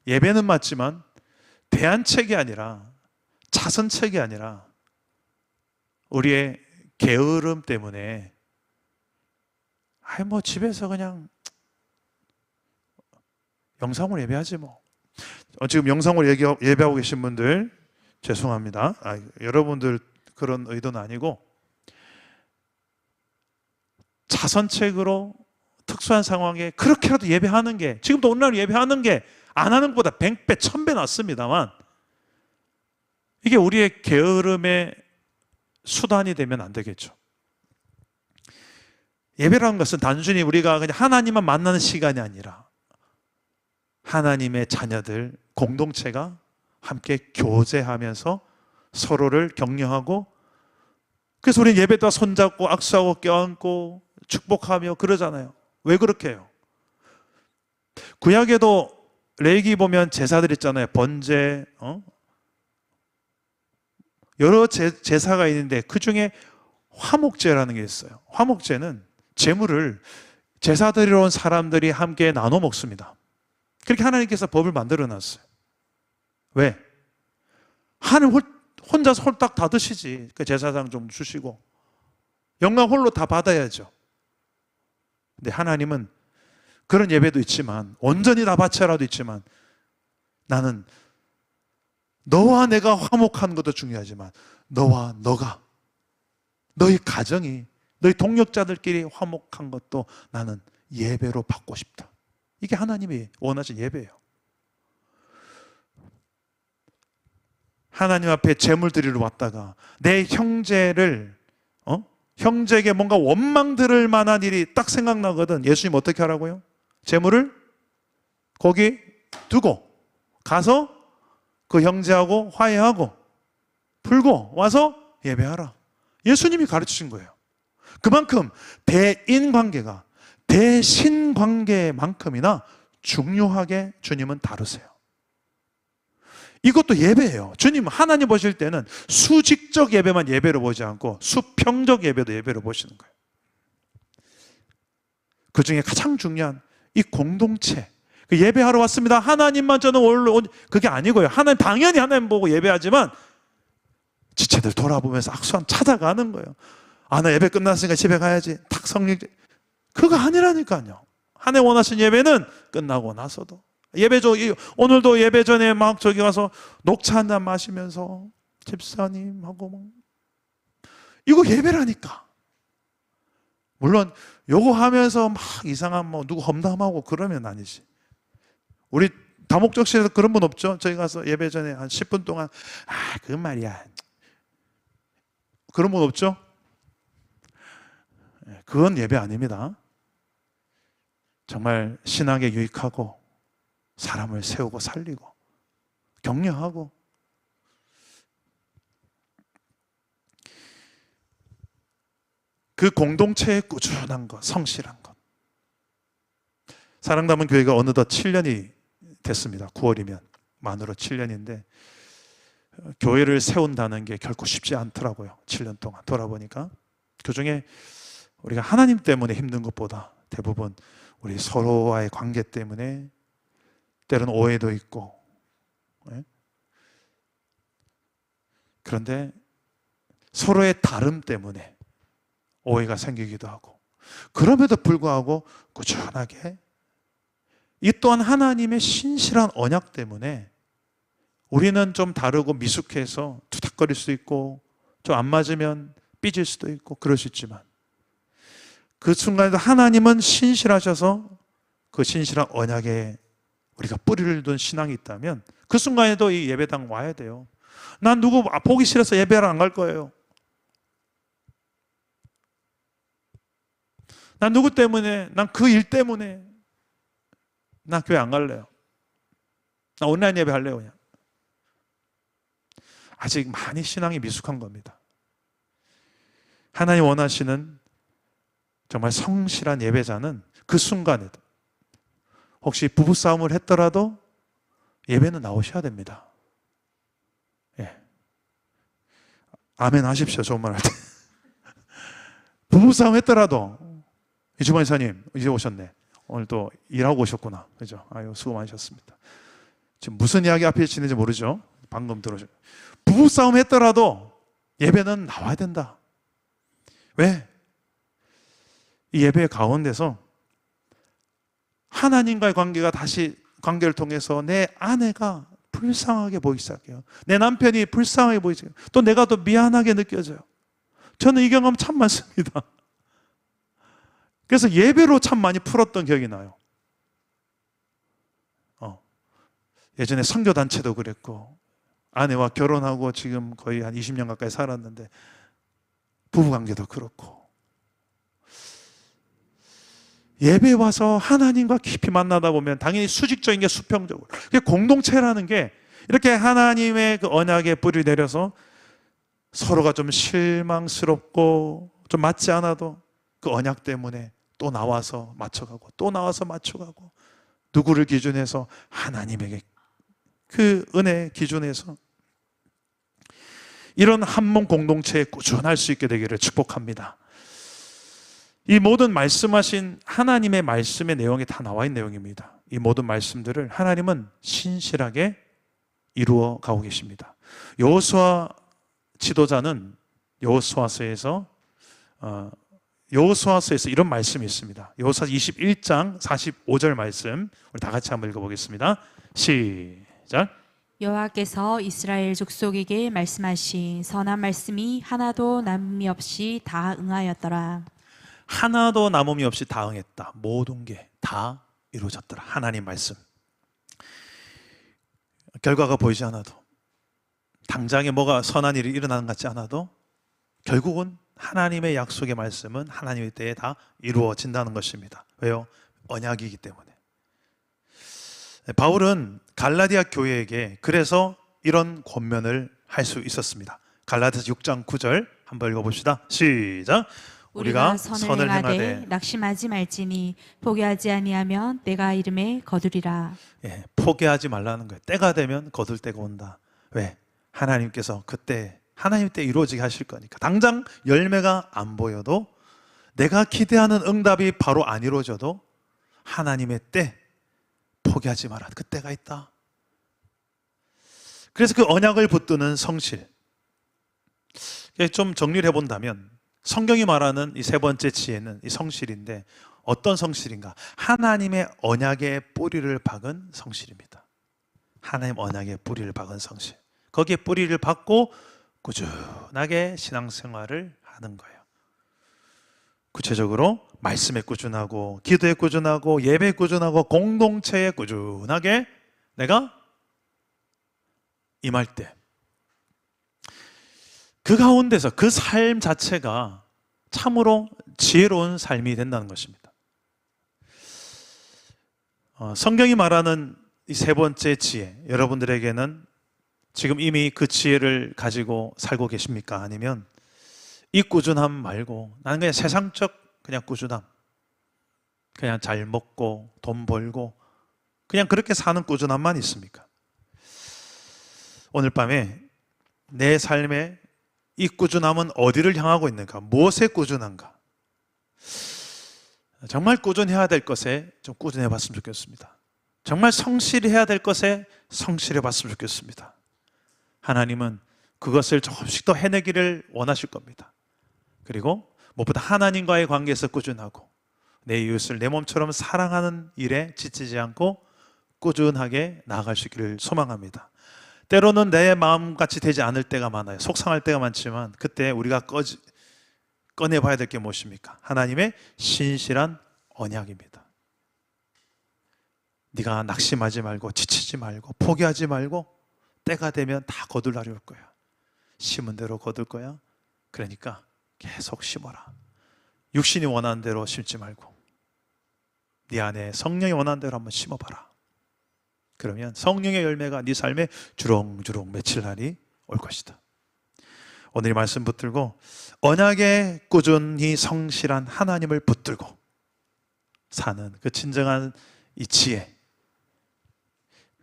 예배는 맞지만 대안책이 아니라, 자선책이 아니라 우리의 게으름 때문에 집에서 그냥 영상으로 예배하지 뭐. 지금 영상으로 예배하고 계신 분들 죄송합니다. 여러분들 그런 의도는 아니고, 자선책으로 특수한 상황에 그렇게라도 예배하는 게, 지금도 온라인 예배하는 게 안 하는 것보다 100배, 1000배 낫습니다만, 이게 우리의 게으름의 수단이 되면 안 되겠죠. 예배라는 것은 단순히 우리가 그냥 하나님만 만나는 시간이 아니라 하나님의 자녀들 공동체가 함께 교제하면서 서로를 격려하고, 그래서 우리는 예배 때 손잡고 악수하고 껴안고 축복하며 그러잖아요. 왜 그렇게 해요? 구약에도 레위기 보면 제사들 있잖아요. 번제, 여러 제사가 있는데 그 중에 화목제라는 게 있어요. 화목제는 제물을 제사 드리러 온 사람들이 함께 나눠 먹습니다. 그렇게 하나님께서 법을 만들어 놨어요. 왜? 하나님 혼자서 홀딱 다 드시지. 그 제사장 좀 주시고 영광 홀로 다 받아야죠. 근데 하나님은 그런 예배도 있지만, 온전히 다 바쳐라도 있지만, 나는 너와 내가 화목한 것도 중요하지만 너와 너가, 너희 가정이, 너희 동역자들끼리 화목한 것도 나는 예배로 받고 싶다. 이게 하나님이 원하신 예배예요. 하나님 앞에 제물 드리러 왔다가 내 형제에게 뭔가 원망 들을 만한 일이 딱 생각나거든. 예수님 어떻게 하라고요? 제물을 거기 두고 가서 그 형제하고 화해하고 풀고 와서 예배하라. 예수님이 가르치신 거예요. 그만큼 대인관계가 대신관계만큼이나 중요하게 주님은 다루세요. 이것도 예배예요. 주님, 하나님 보실 때는 수직적 예배만 예배로 보지 않고 수평적 예배도 예배로 보시는 거예요. 그 중에 가장 중요한 이 공동체, 그 예배하러 왔습니다, 하나님만 저는 그게 아니고요. 당연히 하나님 보고 예배하지만 지체들 돌아보면서 악수한 찾아가는 거예요. 나 예배 끝났으니까 집에 가야지. 탁 성령, 그거 아니라니까요. 하나님 원하신 예배는 끝나고 나서도, 오늘도 예배 전에 막 저기 가서 녹차 한 잔 마시면서 집사님하고 막, 이거 예배라니까. 물론 요거 하면서 막 이상한 누구 험담하고 그러면 아니지. 우리 다목적실에서 그런 분 없죠? 저희 가서 예배 전에 한 10분 동안 그 말이야. 그런 분 없죠? 그건 예배 아닙니다. 정말 신앙에 유익하고 사람을 세우고 살리고 격려하고 그 공동체의 꾸준한 것, 성실한 것. 사랑담은 교회가 어느덧 7년이 됐습니다. 9월이면 만으로 7년인데 교회를 세운다는 게 결코 쉽지 않더라고요. 7년 동안 돌아보니까 그중에 우리가 하나님 때문에 힘든 것보다 대부분 우리 서로와의 관계 때문에 때로는 오해도 있고, 그런데 서로의 다름 때문에 오해가 생기기도 하고, 그럼에도 불구하고 꾸준하게 이 또한 하나님의 신실한 언약 때문에 우리는 좀 다르고 미숙해서 투닥거릴 수도 있고 좀 안 맞으면 삐질 수도 있고 그럴 수 있지만 그 순간에도 하나님은 신실하셔서 그 신실한 언약에 우리가 뿌리를 둔 신앙이 있다면 그 순간에도 이 예배당 와야 돼요. 난 누구 보기 싫어서 예배를 안 갈 거예요. 난 누구 때문에, 난 그 일 때문에 나 교회 안 갈래요. 나 온라인 예배 할래요 그냥. 아직 많이 신앙이 미숙한 겁니다. 하나님 원하시는 정말 성실한 예배자는 그 순간에도 혹시 부부싸움을 했더라도 예배는 나오셔야 됩니다. 예. 아멘 하십시오. 좋은 말 할 때. 부부싸움 했더라도 이주만 이사님 이제 오셨네. 오늘 또 일하고 오셨구나. 그죠? 아유, 수고 많으셨습니다. 지금 무슨 이야기 앞에 지는지 모르죠? 방금 들어오셨. 부부싸움 했더라도 예배는 나와야 된다. 왜? 이 예배 가운데서 하나님과의 관계가 다시 관계를 통해서 내 아내가 불쌍하게 보이기 시작해요. 내 남편이 불쌍하게 보이기 시작해요. 또 내가 더 미안하게 느껴져요. 저는 이 경험 참 많습니다. 그래서 예배로 참 많이 풀었던 기억이 나요. 예전에 선교단체도 그랬고 아내와 결혼하고 지금 거의 한 20년 가까이 살았는데 부부관계도 그렇고 예배 와서 하나님과 깊이 만나다 보면 당연히 수직적인 게 수평적으로 공동체라는 게 이렇게 하나님의 그 언약에 뿌리 내려서 서로가 좀 실망스럽고 좀 맞지 않아도 그 언약 때문에 또 나와서 맞춰가고 또 나와서 맞춰가고 누구를 기준해서 하나님에게 그 은혜 기준에서 이런 한몸 공동체에 꾸준할 수 있게 되기를 축복합니다. 이 모든 말씀하신 하나님의 말씀의 내용이 다 나와 있는 내용입니다. 이 모든 말씀들을 하나님은 신실하게 이루어 가고 계십니다. 여호수아 지도자는 여호수아서에서 이런 말씀이 있습니다. 여호수아 21장 45절 말씀 우리 다 같이 한번 읽어보겠습니다. 시작. 여호와께서 이스라엘 족속에게 말씀하신 선한 말씀이 하나도 남음이 없이 다 응하였더라. 하나도 남음이 없이 다 응했다. 모든 게 다 이루어졌더라. 하나님 말씀. 결과가 보이지 않아도 당장에 뭐가 선한 일이 일어나는 것 같지 않아도 결국은 하나님의 약속의 말씀은 하나님의 때에 다 이루어진다는 것입니다. 왜요? 언약이기 때문에. 바울은 갈라디아 교회에게 그래서 이런 권면을 할 수 있었습니다. 갈라디아서 6장 9절 한번 읽어봅시다. 시작. 우리가 선을 행하되 낙심하지 말지니 포기하지 아니하면 내가 이름에 거두리라. 예, 포기하지 말라는 거예요. 때가 되면 거둘 때가 온다. 왜? 하나님께서 그때 하나님 때 이루어지게 하실 거니까. 당장 열매가 안 보여도 내가 기대하는 응답이 바로 안 이루어져도 하나님의 때 포기하지 마라. 그 때가 있다. 그래서 그 언약을 붙드는 성실. 좀 정리를 해본다면 성경이 말하는 이 세 번째 지혜는 이 성실인데 어떤 성실인가? 하나님의 언약에 뿌리를 박은 성실입니다. 하나님 언약에 뿌리를 박은 성실. 거기에 뿌리를 박고 꾸준하게 신앙생활을 하는 거예요. 구체적으로 말씀에 꾸준하고 기도에 꾸준하고 예배에 꾸준하고 공동체에 꾸준하게 내가 임할 때 그 가운데서 그 삶 자체가 참으로 지혜로운 삶이 된다는 것입니다. 성경이 말하는 이 세 번째 지혜, 여러분들에게는 지금 이미 그 지혜를 가지고 살고 계십니까? 아니면 이 꾸준함 말고 나는 그냥 세상적 그냥 꾸준함, 그냥 잘 먹고 돈 벌고 그냥 그렇게 사는 꾸준함만 있습니까? 오늘 밤에 내 삶에 이 꾸준함은 어디를 향하고 있는가? 무엇에 꾸준한가? 정말 꾸준해야 될 것에 좀 꾸준해 봤으면 좋겠습니다. 정말 성실해야 될 것에 성실해 봤으면 좋겠습니다. 하나님은 그것을 조금씩 더 해내기를 원하실 겁니다. 그리고 무엇보다 하나님과의 관계에서 꾸준하고 내 이웃을 내 몸처럼 사랑하는 일에 지치지 않고 꾸준하게 나아갈 수 있기를 소망합니다. 때로는 내 마음같이 되지 않을 때가 많아요. 속상할 때가 많지만 그때 우리가 꺼내봐야 될 게 무엇입니까? 하나님의 신실한 언약입니다. 네가 낙심하지 말고 지치지 말고 포기하지 말고 때가 되면 다 거둘 날이 올 거야. 심은 대로 거둘 거야. 그러니까 계속 심어라. 육신이 원하는 대로 심지 말고 네 안에 성령이 원하는 대로 한번 심어봐라. 그러면 성령의 열매가 네 삶에 주렁주렁 맺힐 날이 올 것이다. 오늘 이 말씀 붙들고 언약에 꾸준히 성실한 하나님을 붙들고 사는 그 진정한 이 지혜,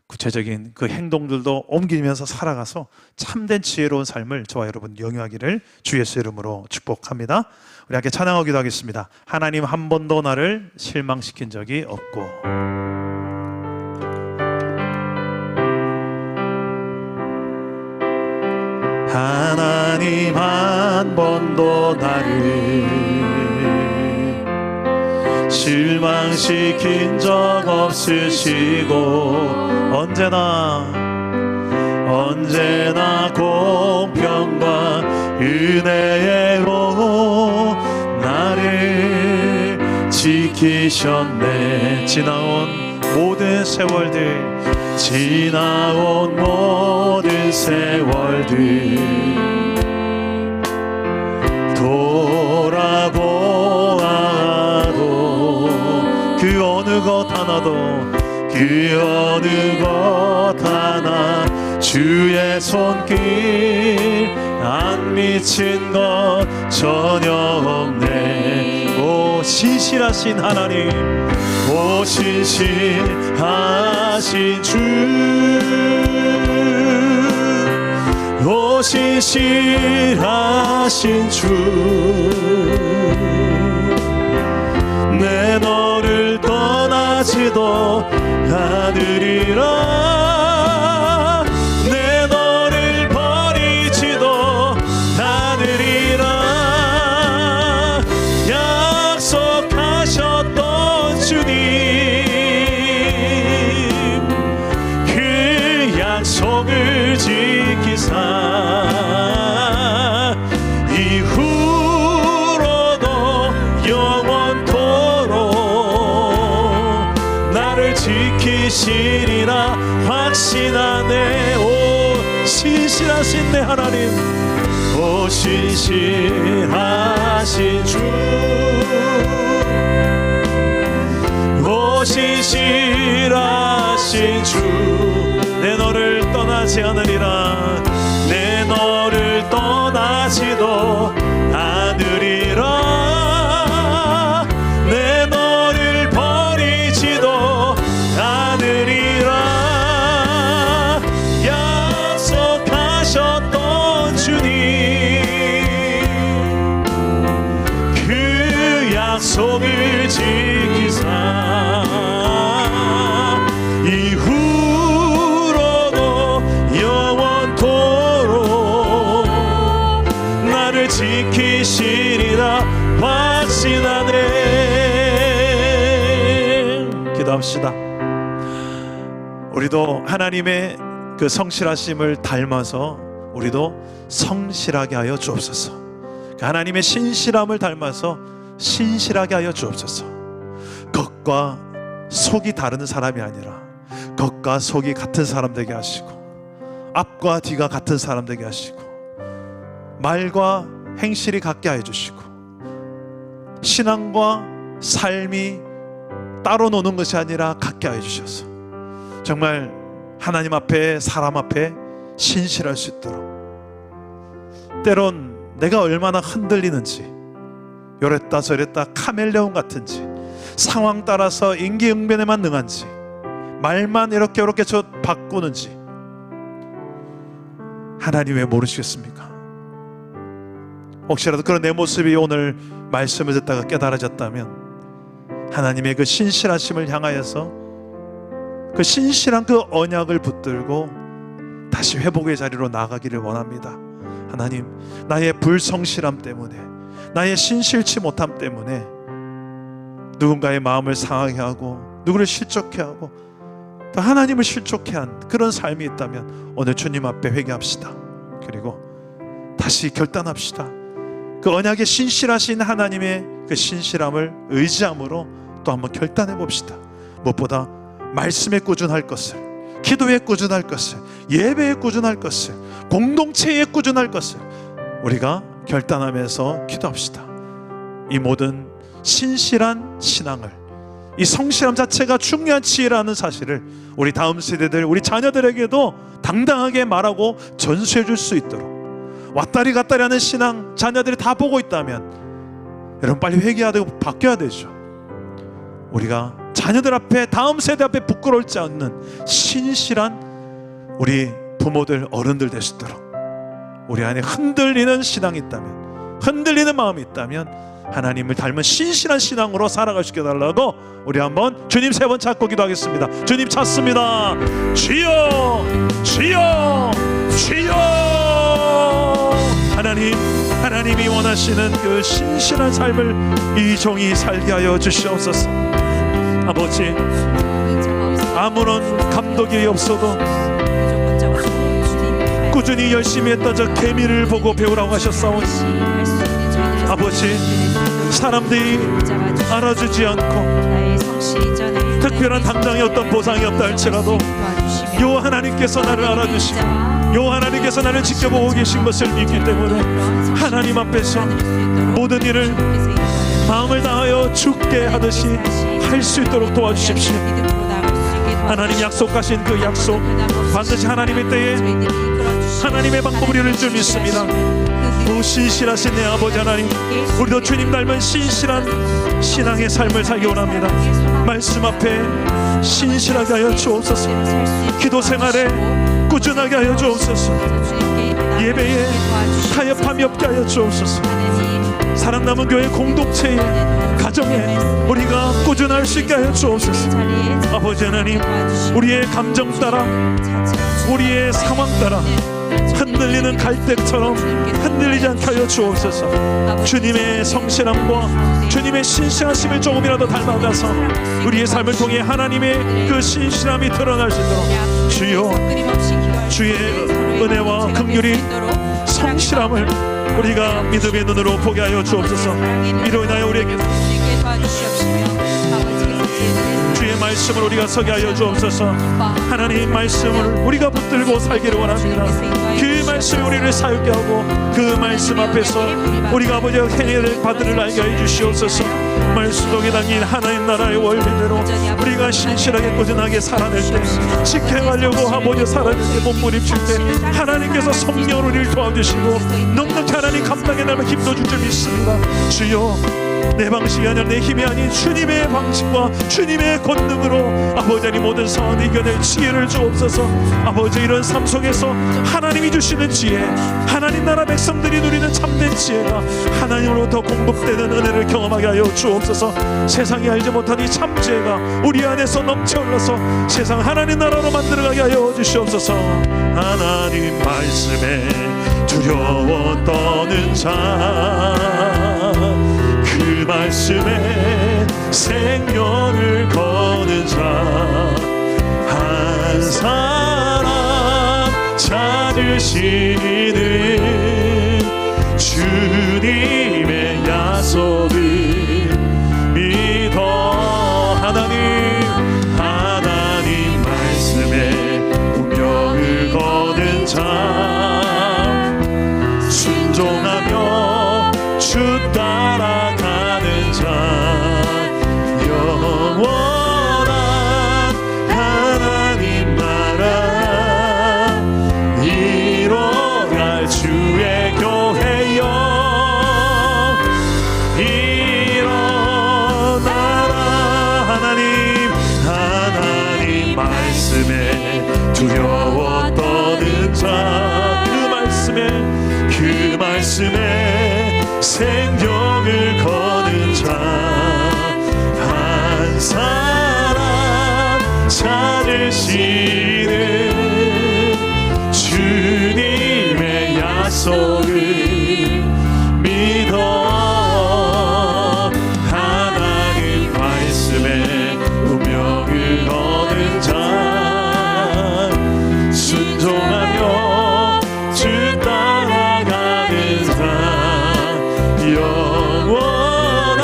구체적인 그 행동들도 옮기면서 살아가서 참된 지혜로운 삶을 저와 여러분 영유하기를 주 예수 이름으로 축복합니다. 우리 함께 찬양하기도 하겠습니다. 하나님 한 번도 나를 실망시킨 적이 없고 하나님 한 번도 나를 실망시킨 적 없으시고 언제나 공평과 은혜로 나를 지키셨네. 지나온 모든 세월들 돌아보아도 그 어느 것 하나 주의 손길 안 미친 것 전혀 없네. 오 신실하신 하나님, 오 신실하신 주, 오 신실하신 주, 내 너를 떠나지도 않으리라. 내 너를 버리지도 않으리라. 약속하셨던 주님, 그 약속을 지키사 이후로도 영원토록 나를 지키시리라 확신하네. 오 신실하신 내 하나님, 오 신실하신 주, 오 신실하신 주, 내 너를 떠나지 않으리라. 내 너를 떠나지도 않으리라. 내 너를 버리지도 않으리라. 약속하셨던 주님, 그 약속을 지키사 이후로도 영원토록 나를 지키시리라 확신하네. 기도합시다. 우리도 하나님의 그 성실하심을 닮아서 우리도 성실하게 하여 주옵소서. 그 하나님의 신실함을 닮아서 신실하게 하여 주옵소서. 겉과 속이 다른 사람이 아니라 겉과 속이 같은 사람 되게 하시고, 앞과 뒤가 같은 사람 되게 하시고, 말과 행실이 같게 해주시고, 신앙과 삶이 따로 노는 것이 아니라 같게 해주셔서 정말 하나님 앞에, 사람 앞에 신실할 수 있도록, 때론 내가 얼마나 흔들리는지, 요랬다 저랬다 카멜레온 같은지, 상황 따라서 임기응변에만 능한지, 말만 이렇게 저 바꾸는지 하나님 왜 모르시겠습니까? 혹시라도 그런 내 모습이 오늘 말씀을 듣다가 깨달아졌다면 하나님의 그 신실하심을 향하여서 그 신실한 그 언약을 붙들고 다시 회복의 자리로 나가기를 원합니다. 하나님, 나의 불성실함 때문에, 나의 신실치 못함 때문에 누군가의 마음을 상하게 하고 누구를 실족해 하고 또 하나님을 실족해 한 그런 삶이 있다면 오늘 주님 앞에 회개합시다. 그리고 다시 결단합시다. 그 언약에 신실하신 하나님의 그 신실함을 의지함으로 또 한번 결단해 봅시다. 무엇보다 말씀에 꾸준할 것을, 기도에 꾸준할 것을, 예배에 꾸준할 것을, 공동체에 꾸준할 것을 우리가 결단하면서 기도합시다. 이 모든 신실한 신앙을, 이 성실함 자체가 중요한 지혜라는 사실을 우리 다음 세대들, 우리 자녀들에게도 당당하게 말하고 전수해 줄 수 있도록, 왔다리 갔다리 하는 신앙 자녀들이 다 보고 있다면 여러분 빨리 회개해야 되고 바뀌어야 되죠. 우리가 자녀들 앞에, 다음 세대 앞에 부끄러울지 않는 신실한 우리 부모들, 어른들 될 수 있도록 우리 안에 흔들리는 신앙이 있다면, 흔들리는 마음이 있다면 하나님을 닮은 신실한 신앙으로 살아갈 수 있게 해달라고 우리 한번 주님 세 번 찾고 기도하겠습니다. 주님 찾습니다. 주여, 주여, 주여. 하나님이 원하시는 그 신실한 삶을 이 종이 살게 하여 주시옵소서. 아버지, 아무런 감독이 없어도 꾸준히 열심히 했던 저 개미를 보고 배우라고 하셨사오니 아버지, 사람들이 알아주지 않고 특별한 당장의 어떤 보상이 없다 할지라도 요 하나님께서 나를 알아주시고 요 하나님께서 나를 지켜보고 계신 것을 믿기 때문에 하나님 앞에서 모든 일을 마음을 다하여 죽게 하듯이 할 수 있도록 도와주십시오. 하나님 약속하신 그 약속 반드시 하나님의 때에 하나님의 방법을 이룰 줄 믿습니다. 오 신실하신 내 아버지 하나님, 우리도 주님 닮은 신실한 신앙의 삶을 살기 원합니다. 말씀 앞에 신실하게 하여 주옵소서. 기도 생활에 꾸준하게 하여 주옵소서. 예배에 타협함이 없게 하여 주옵소서. 사랑 남은 교회 공동체에, 가정에 우리가 꾸준할 수 있게 하여 주옵소서. 아버지 하나님, 우리의 감정 따라, 우리의 상황 따라 흔들리는 갈대처럼 흔들리지 않게 하여 주옵소서. 주님의 성실함과 주님의 신실하심을 조금이라도 닮아가서 우리의 삶을 통해 하나님의 그 신실함이 드러날 수 있도록 주여, 주의 은혜와 긍휼이 성실함을 우리가 믿음의 눈으로 보게 하여 주옵소서. 이로 인하여 우리에게 주의 말씀을 우리가 서게 하여 주옵소서. 하나님 말씀을 우리가 붙들고 살기를 원합니다. 그 말씀이 우리를 사역게 하고 그 말씀 앞에서 우리가 아버지의 행해를 받으를 알게 해 주시옵소서. 말씀 속에 담긴 하나님 나라의 원리대로 우리가 신실하게 꾸준하게 살아낼 때, 지켜가려고 아버지 살아낼 때, 몸부림칠 때 하나님께서 성령으로 우리를 도와주시고 넉넉히 하나님 감당해 나면 힘도 줄 줄 믿습니다. 주여, 내 방식이 아니라 내 힘이 아닌 주님의 방식과 주님의 권능으로 아버지 하나님 모든 상황을 이겨낼 지혜를 주옵소서. 아버지, 이런 삶 속에서 하나님이 주시는 지혜, 하나님 나라 백성들이 누리는 참된 지혜가 하나님으로부터 공급되는 은혜를 경험하게 하여 주옵소서. 세상이 알지 못한 이 참 지혜가 우리 안에서 넘쳐 흘러서 세상 하나님 나라로 만들어가게 하여 주시옵소서. 하나님 말씀에 두려워 떠는 자, 그 말씀에 생명을 거는 자, 한 사람 찾으시는 주님의 약속을 믿어. 하나님 말씀 말씀에 생명을 거는 자 한 사람 찾으시는 주님의 약속을 믿어 하나님 말씀에 운명을 거는 자 순종하며 주 따라가는 자 영원한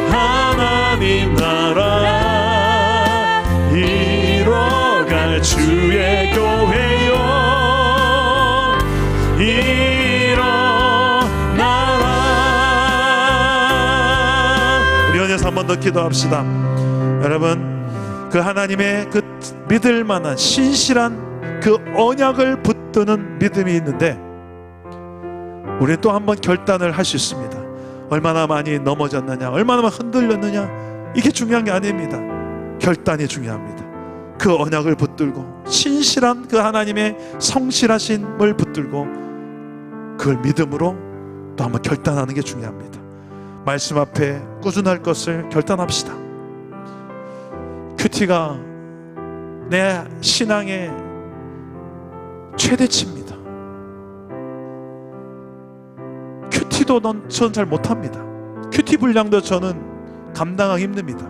하나님 나라 이뤄갈 주의 교회요 일어나라. 우리 연에서 한 번 더 기도합시다. 여러분, 그 하나님의 그 믿을 만한 신실한 그 언약을 붙드는 믿음이 있는데 우리는 또 한 번 결단을 할 수 있습니다. 얼마나 많이 넘어졌느냐, 얼마나 흔들렸느냐, 이게 중요한 게 아닙니다. 결단이 중요합니다. 그 언약을 붙들고 신실한 그 하나님의 성실하심을 붙들고 그걸 믿음으로 또 한번 결단하는 게 중요합니다. 말씀 앞에 꾸준할 것을 결단합시다. 큐티가 내 신앙의 최대치입니다. 큐티도 저는 잘 못합니다. 큐티 분량도 저는 감당하기 힘듭니다.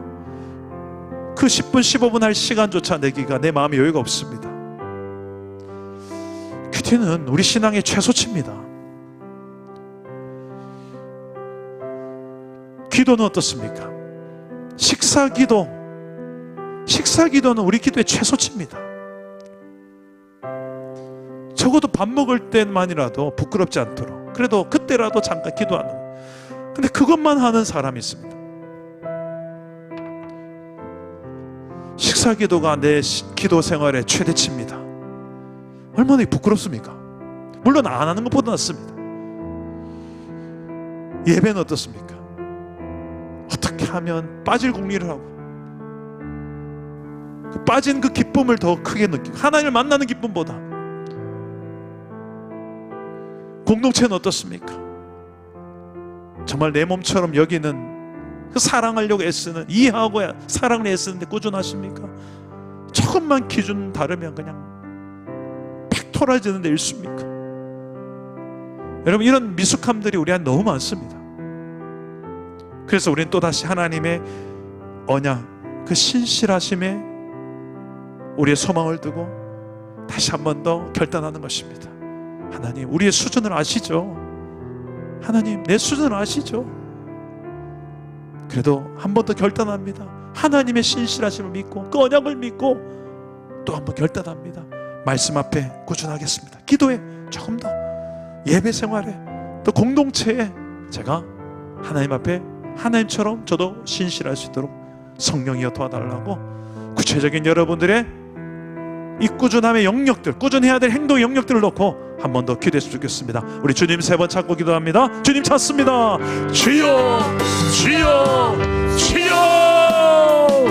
그 10분 15분 할 시간조차 내기가 내 마음에 여유가 없습니다. 큐티는 우리 신앙의 최소치입니다. 기도는 어떻습니까? 식사기도는 우리 기도의 최소치입니다. 적어도 밥 먹을 때만이라도 부끄럽지 않도록 그래도 그때라도 잠깐 기도하는 거예요. 근데 그것만 하는 사람이 있습니다. 식사기도가 내 기도 생활의 최대치입니다. 얼마나 부끄럽습니까? 물론 안 하는 것보다 낫습니다. 예배는 어떻습니까? 어떻게 하면 빠질 공리를 하고 빠진 그 기쁨을 더 크게 느끼고 하나님을 만나는 기쁨보다. 공동체는 어떻습니까? 정말 내 몸처럼 여기는 그 사랑하려고 애쓰는, 이해하고 사랑을 애쓰는데 꾸준하십니까? 조금만 기준 다르면 그냥 팩 토라지는 데 일수입니까? 여러분, 이런 미숙함들이 우리 안에 너무 많습니다. 그래서 우리는 또다시 하나님의 언약, 그 신실하심에 우리의 소망을 두고 다시 한 번 더 결단하는 것입니다. 하나님, 우리의 수준을 아시죠? 하나님, 내 수준을 아시죠? 그래도 한 번 더 결단합니다. 하나님의 신실하심을 믿고 그 언약을 믿고 또 한 번 결단합니다. 말씀 앞에 꾸준하겠습니다. 기도에 조금 더, 예배 생활에, 또 공동체에 제가 하나님 앞에 하나님처럼 저도 신실할 수 있도록 성령이여 도와달라고 구체적인 여러분들의 이 꾸준함의 영역들, 꾸준해야 될 행동의 영역들을 놓고 한 번 더 기도했으면 좋겠습니다. 우리 주님 3번 찾고 기도합니다. 주님 찾습니다. 주여, 주여,